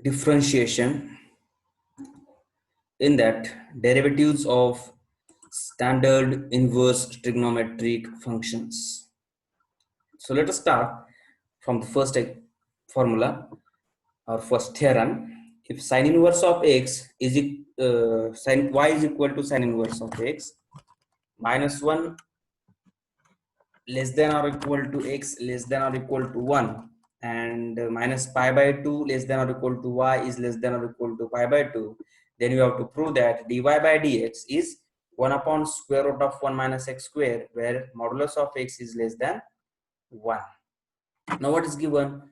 differentiation, in that derivatives of standard inverse trigonometric functions. So let us start from the first formula or first theorem. If sine inverse of x is sine y is equal to sine inverse of x minus 1 less than or equal to x less than or equal to 1, and minus pi by 2 less than or equal to y is less than or equal to pi by 2, then you have to prove that dy by dx is 1 upon square root of 1 minus x square, where modulus of x is less than 1. Now what is given?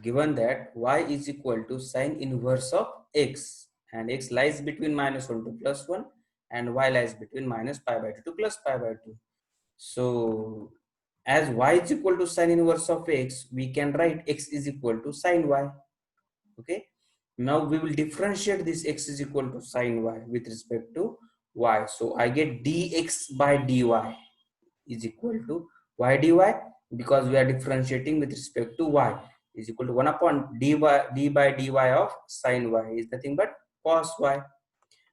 Given that y is equal to sine inverse of x, and x lies between minus 1 to plus 1, and y lies between minus pi by 2 to plus pi by 2. So as y is equal to sine inverse of x, we can write x is equal to sine y. Okay. Now we will differentiate this x is equal to sine y with respect to y. So I get dx by dy is equal to y dy, because we are differentiating with respect to y, is equal to 1 upon d by dy of sine y is nothing but cos y.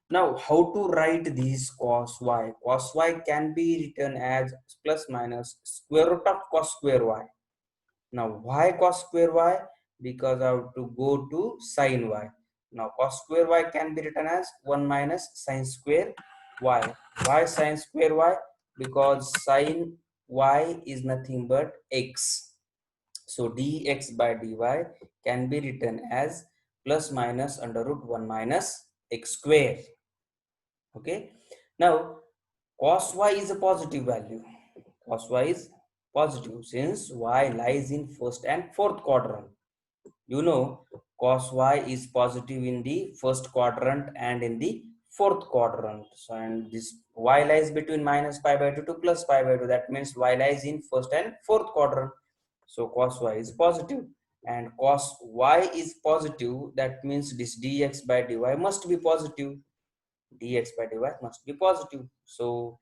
Now, how to write this cos y? Cos y can be written as plus minus square root of cos square y. Now, why cos square y? Because I have to go to sine y. Now, cos square y can be written as 1 minus sine square y. Why sine square y? Because sine y is nothing but x. So, dx by dy can be written as plus minus under root 1 minus x square. Okay. Now, cos y is a positive value. Cos y is positive since y lies in first and fourth quadrant. You know, cos y is positive in the first quadrant and in the fourth quadrant. So, and this y lies between minus pi by 2 to plus pi by 2. That means y lies in first and fourth quadrant. So, cos y is positive, and cos y is positive. That means this dx by dy must be positive. Dx by dy must be positive. So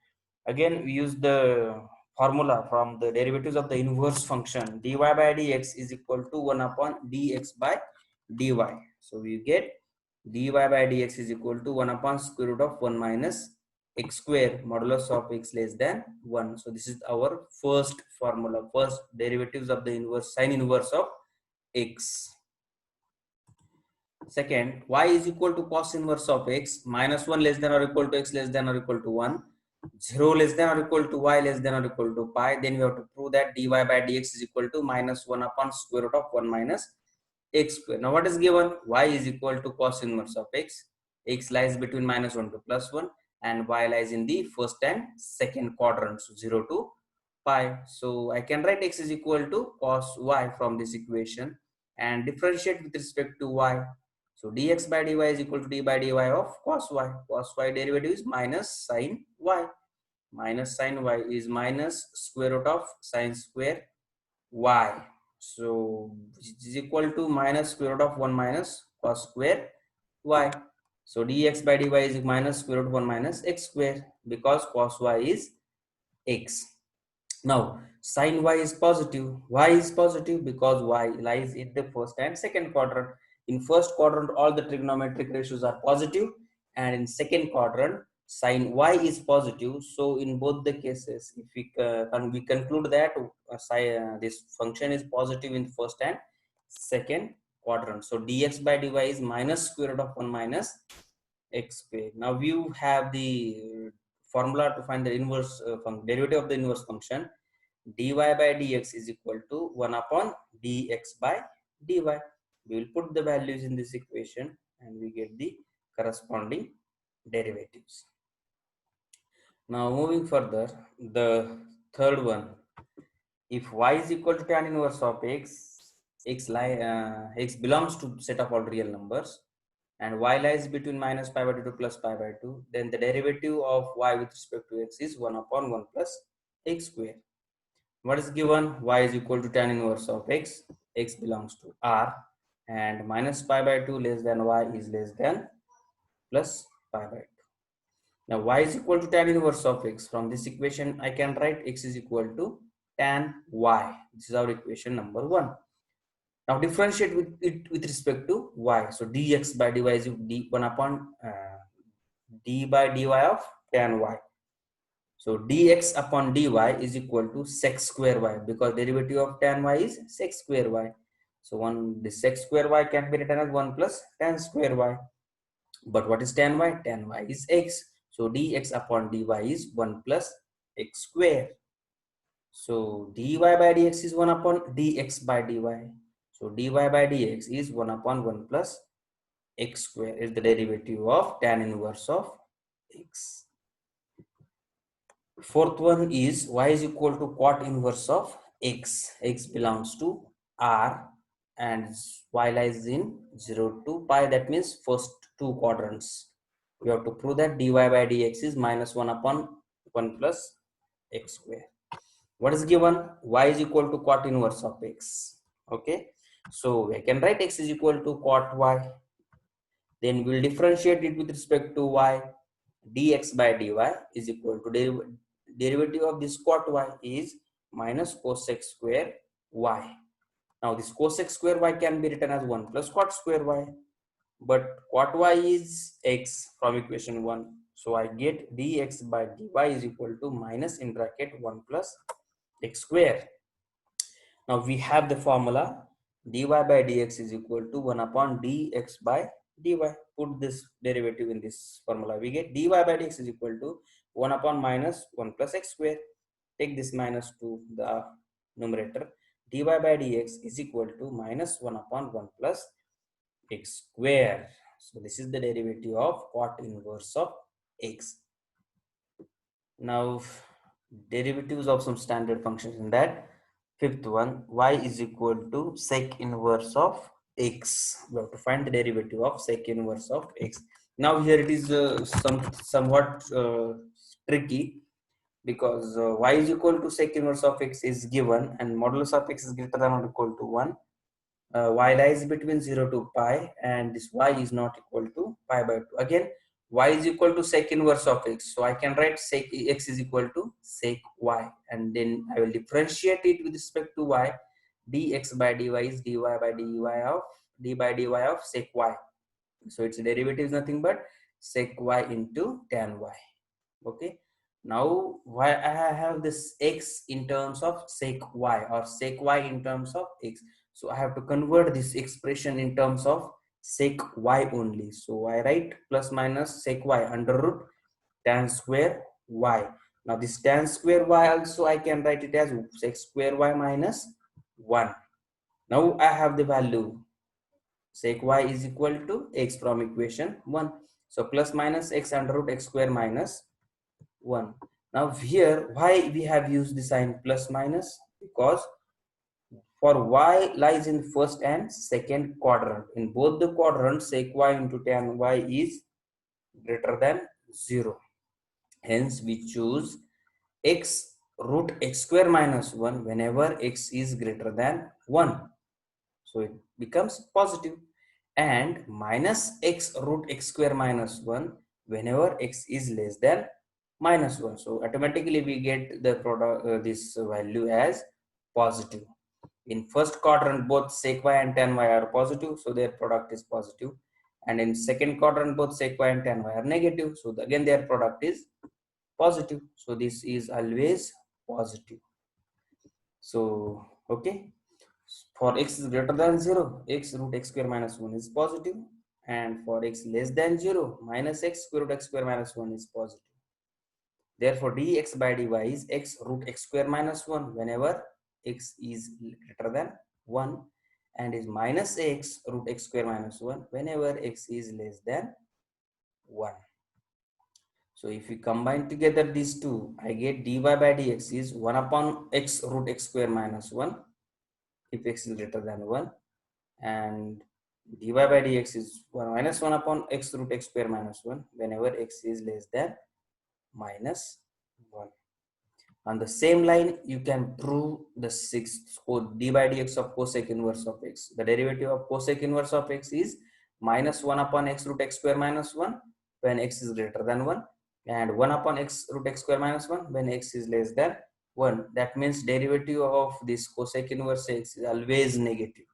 again we use the formula from the derivatives of the inverse function. Dy by dx is equal to 1 upon dx by dy. So we get dy by dx is equal to 1 upon square root of 1 minus x square modulus of x less than 1. So this is our first formula, first derivatives of the inverse, sine inverse of x. Second, y is equal to cos inverse of x minus 1 less than or equal to x less than or equal to 1, 0 less than or equal to y less than or equal to pi. Then we have to prove that dy by dx is equal to minus 1 upon square root of 1 minus x square. Now what is given? Y is equal to cos inverse of x. X lies between minus 1 to plus 1, and y lies in the first and second quadrant, so 0 to pi. So I can write x is equal to cos y from this equation and differentiate with respect to y. So dx by dy is equal to d by dy of cos y. Cos y derivative is minus sine y. Minus sine y is minus square root of sine square y. So it is equal to minus square root of 1 minus cos square y. So dx by dy is minus square root 1 minus x square, because cos y is x. Now sine y is positive. Why is positive? Because y lies in the first and second quadrant. In first quadrant all the trigonometric ratios are positive, and in second quadrant sine y is positive. So in both the cases, if we conclude that this function is positive in first and second quadrant. So dx by dy is minus square root of 1 minus x square. Now you have the formula to find the inverse derivative of the inverse function. Dy by dx is equal to 1 upon dx by dy. We will put the values in this equation and we get the corresponding derivatives. Now moving further, the third one, if y is equal to tan inverse of x, x belongs to set of all real numbers, and y lies between minus pi by 2 to plus pi by 2, then the derivative of y with respect to x is 1 upon 1 plus x square. What is given? Y is equal to tan inverse of x. X belongs to R, and minus pi by 2 less than y is less than plus pi by 2. Now y is equal to tan inverse of x. From this equation I can write x is equal to tan y. This is our equation number 1. Now differentiate with it with respect to y. So dx by dy is 1 upon d by dy of tan y. So dx upon dy is equal to sec square y, because derivative of tan y is sec square y. So the sec square y can be written as 1 plus tan square y. But what is tan y? Tan y is x. So dx upon dy is 1 plus x square. So dy by dx is 1 upon dx by dy. So dy by dx is 1 upon 1 plus x square is the derivative of tan inverse of x. Fourth one is y is equal to cot inverse of x. X belongs to R and y lies in 0 to pi. That means first two quadrants. We have to prove that dy by dx is minus 1 upon 1 plus x square. What is given? Y is equal to cot inverse of x. Okay. So I can write x is equal to cot y. Then we'll differentiate it with respect to y. Dx by dy is equal to derivative of this cot y is minus cosec square y. Now this cosec square y can be written as 1 plus cot square y. But cot y is x from equation 1. So I get dx by dy is equal to minus in bracket 1 plus x square. Now we have the formula dy by dx is equal to 1 upon dx by dy. Put this derivative in this formula. We get dy by dx is equal to 1 upon minus 1 plus x square. Take this minus to the numerator. Dy by dx is equal to minus 1 upon 1 plus x square. So this is the derivative of cot inverse of x. Now derivatives of some standard functions in that. Fifth one, y is equal to sec inverse of x. We have to find the derivative of sec inverse of x. Now here it is somewhat tricky, because y is equal to sec inverse of x is given and modulus of x is greater than or equal to 1. Y lies between 0 to pi, and this y is not equal to pi by 2. Again, y is equal to sec inverse of x. So I can write sec x is equal to sec y, and then I will differentiate it with respect to y. Dx by dy is dy by dy of sec y. So its derivative is nothing but sec y into tan y. Okay. Now why I have this x in terms of sec y or sec y in terms of x. So I have to convert this expression in terms of sec y only. So I write plus minus sec y under root tan square y. Now this tan square y also I can write it as sec square y minus 1. Now I have the value sec y is equal to x from equation 1. So plus minus x under root x square minus 1. Now here why we have used the sign plus minus? Because for y lies in first and second quadrant. In both the quadrants, sec y into tan y is greater than 0. Hence we choose x root x square minus 1 whenever x is greater than 1. So it becomes positive. And minus x root x square minus 1 whenever x is less than minus 1. So automatically we get the product this value as positive. In first quadrant both sec y and tan y are positive, so their product is positive. And in second quadrant both sec y and tan y are negative, so again their product is positive. So this is always positive. So okay, for x is greater than 0, x root x square minus 1 is positive, and for x less than 0, minus x square root x square minus 1 is positive. Therefore dx by dy is x root x square minus 1 whenever x is greater than 1, and is minus x root x square minus 1 whenever x is less than 1. So if we combine together these two, I get dy by dx is 1 upon x root x square minus 1 if x is greater than 1, and dy by dx is 1 minus 1 upon x root x square minus 1 whenever x is less than minus 1. On the same line, you can prove the sixth d by dx of cosec inverse of x. The derivative of cosec inverse of x is minus 1 upon x root x square minus 1 when x is greater than 1, and 1 upon x root x square minus 1 when x is less than 1. That means derivative of this cosec inverse x is always negative.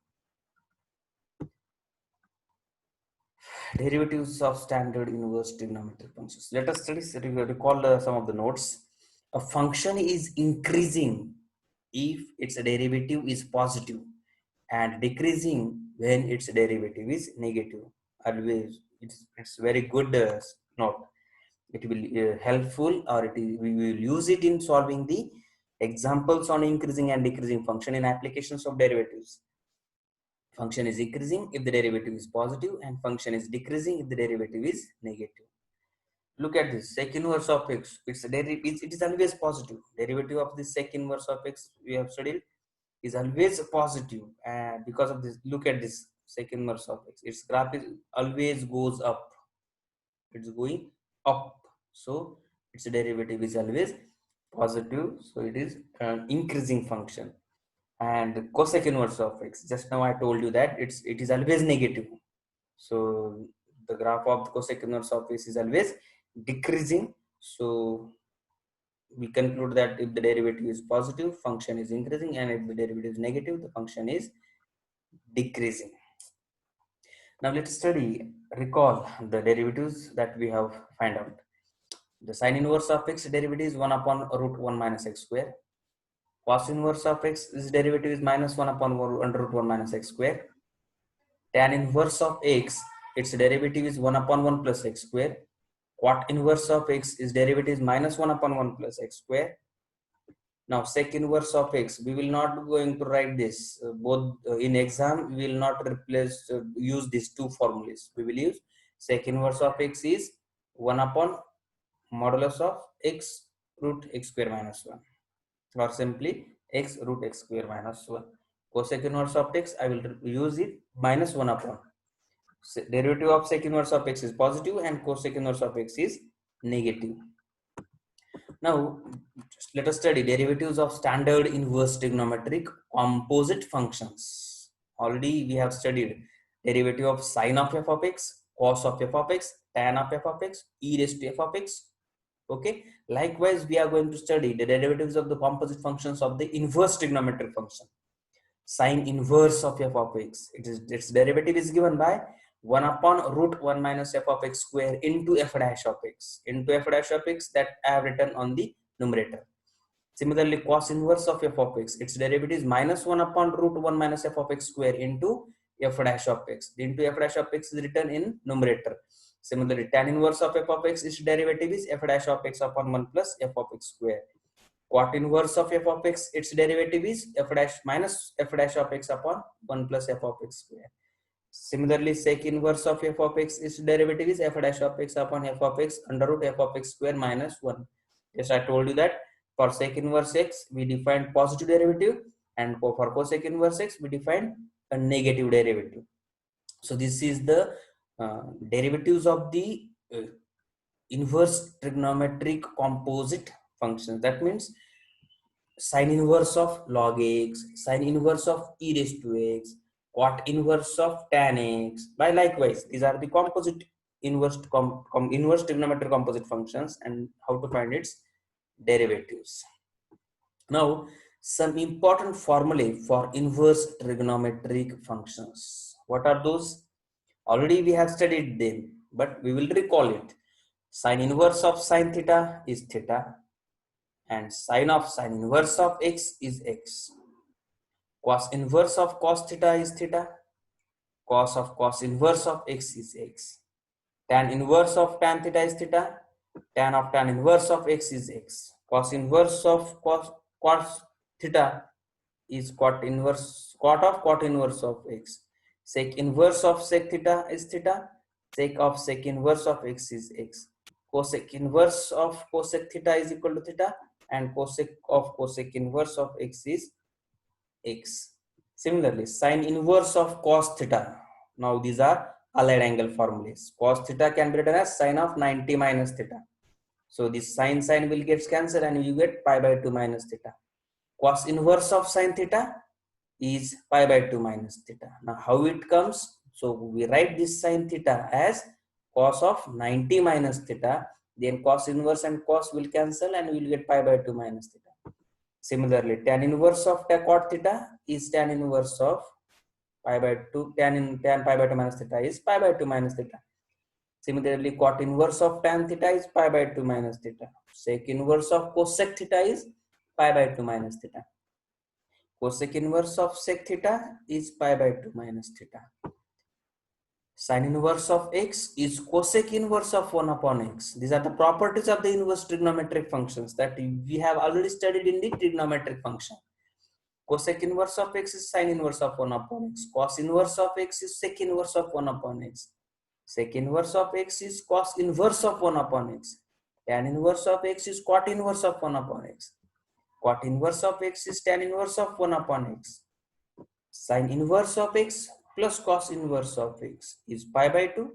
derivatives of standard inverse trigonometric functions. Let us recall some of the notes. A function is increasing if its derivative is positive and decreasing when its derivative is negative. Always, it's very good note. It will helpful, or we will use it in solving the examples on increasing and decreasing function in applications of derivatives. Function is increasing if the derivative is positive, and function is decreasing if the derivative is negative. Look at this, sec inverse of x. It is always positive. Derivative of the sec inverse of x we have studied is always positive, and because of this, look at this sec inverse of x. Its graph is always goes up. It's going up, so its derivative is always positive. So it is an increasing function. And cosec inverse of x, just now I told you that it is always negative. So the graph of the cosec inverse of x is always decreasing. So we conclude that if the derivative is positive, function is increasing, and if the derivative is negative, the function is decreasing. Now let's recall the derivatives that we have find out. The sine inverse of x derivative is 1 upon root 1 minus x square. Cos inverse of x, this derivative is minus 1 upon under root 1 minus x square. Tan inverse of x, its derivative is 1 upon 1 plus x square. Quat inverse of x is derivative is minus 1 upon 1 plus x square. Now sec inverse of x, we will not going to write this. Both in exam, we will not use these two formulas. We will use sec inverse of x is 1 upon modulus of x root x square minus 1, or simply x root x square minus 1. Cosec inverse of x, I will use it minus 1 upon. Derivative of sec inverse of x is positive and cosec inverse of x is negative. Now, let us study derivatives of standard inverse trigonometric composite functions. Already we have studied derivative of sine of f of x, cos of f of x, tan of f of x, e raised to f of x. Okay. Likewise, we are going to study the derivatives of the composite functions of the inverse trigonometric function. Sine inverse of f of x. Its derivative is given by 1 upon root 1 minus f of x square into f dash of x. Into f dash of x that I have written on the numerator. Similarly, cos inverse of f of x. Its derivative is minus 1 upon root 1 minus f of x square into f dash of x. The into f dash of x is written in numerator. Similarly, tan inverse of f of x, its derivative is f dash of x upon 1 plus f of x square. Quat inverse of f of x, its derivative is f dash minus f dash of x upon 1 plus f of x square. Similarly, sec inverse of f of x, its derivative is f dash of x upon f of x under root f of x square minus 1. Yes, I told you that for sec inverse x, we defined positive derivative, and for cosec inverse x, we defined a negative derivative. So this is the derivatives of the inverse trigonometric composite functions. That means sine inverse of log x, sine inverse of e raised to x, quat inverse of tan x. By likewise, these are the composite inverse trigonometric composite functions, and how to find its derivatives. Now, some important formulae for inverse trigonometric functions. What are those? Already we have studied them, but we will recall it. Sine inverse of sine theta is theta, and sine of sine inverse of x is x. Cos inverse of cos theta is theta. Cos of cos inverse of x is x. Tan inverse of tan theta is theta. Tan of tan inverse of x is x. Cos inverse of cos theta is cot of cot inverse of x. Sec inverse of sec theta is theta. Sec of sec inverse of x is x. Cosec inverse of cosec theta is equal to theta, and cosec of cosec inverse of x is x. Similarly, sine inverse of cos theta. Now these are allied angle formulas. Cos theta can be written as sine of 90 minus theta. So this sine will get cancelled, and you get pi by 2 minus theta. Cos inverse of sine theta is pi by 2 minus theta. Now how it comes? So we write this sine theta as cos of 90 minus theta. Then cos inverse and cos will cancel, and we will get pi by 2 minus theta. Similarly, tan inverse of cot theta is tan inverse of pi by 2. Tan pi by 2 minus theta is pi by 2 minus theta. Similarly, cot inverse of tan theta is pi by 2 minus theta. Sec inverse of cosec theta is pi by 2 minus theta. Cosec inverse of sec theta is pi by 2 minus theta. Sin inverse of x is cosec inverse of 1 upon x. These are the properties of the inverse trigonometric functions that we have already studied in the trigonometric function. Cosec inverse of x is sin inverse of 1 upon x. Cos inverse of x is sec inverse of 1 upon x. Sec inverse of x is cos inverse of 1 upon x. Tan inverse of x is cot inverse of 1 upon x. Cot inverse of x is tan inverse of 1 upon x. Sin inverse of x plus cos inverse of x is pi by 2.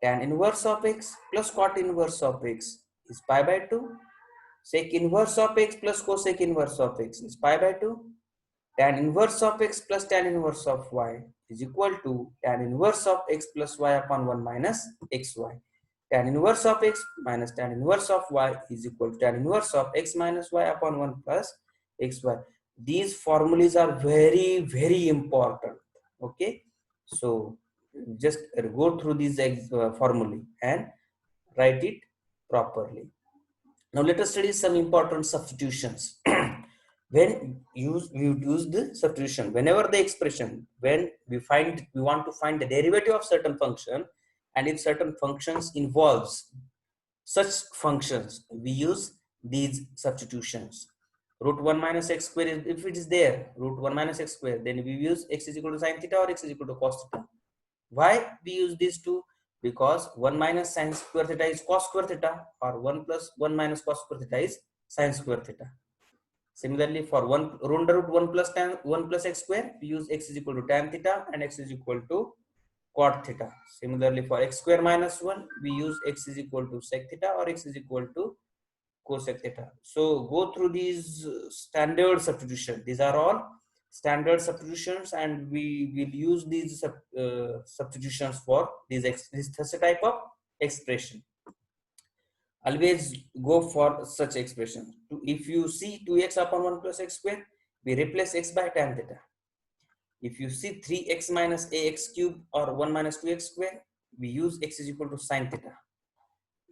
Tan inverse of x plus cot inverse of x is pi by 2. Sec inverse of x plus cosec inverse of x is pi by 2. Tan inverse of x plus tan inverse of y is equal to tan inverse of x plus y upon 1 minus xy. Tan inverse of x minus tan inverse of y is equal to tan inverse of x minus y upon 1 plus xy. These formulas are very, very important. Okay, so just go through these formulae and write it properly. Now let us study some important substitutions. When we use the substitution, whenever the expression, when we want to find the derivative of certain function, and if certain functions involves such functions, we use these substitutions. Root 1 minus x square, if it is there, root 1 minus x square, then we use x is equal to sin theta or x is equal to cos theta. Why we use these two? Because 1 minus sin square theta is cos square theta, or 1 plus 1 minus cos square theta is sin square theta. Similarly, for under root 1 plus tan 1 plus x square, we use x is equal to tan theta and x is equal to cot theta. Similarly, for x square minus 1, we use x is equal to sec theta or x is equal to cosec theta. So go through these standard substitutions. These are all standard substitutions, and we will use these substitutions for this type of expression. Always go for such expression. If you see 2x upon 1 plus x square, we replace x by tan theta. If you see 3x minus ax cube or 1 minus 2x square, we use x is equal to sin theta.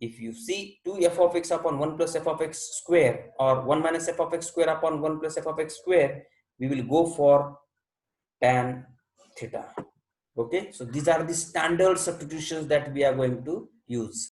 If you see 2f of x upon 1 plus f of x square or 1 minus f of x square upon 1 plus f of x square, we will go for tan theta. Okay, so these are the standard substitutions that we are going to use.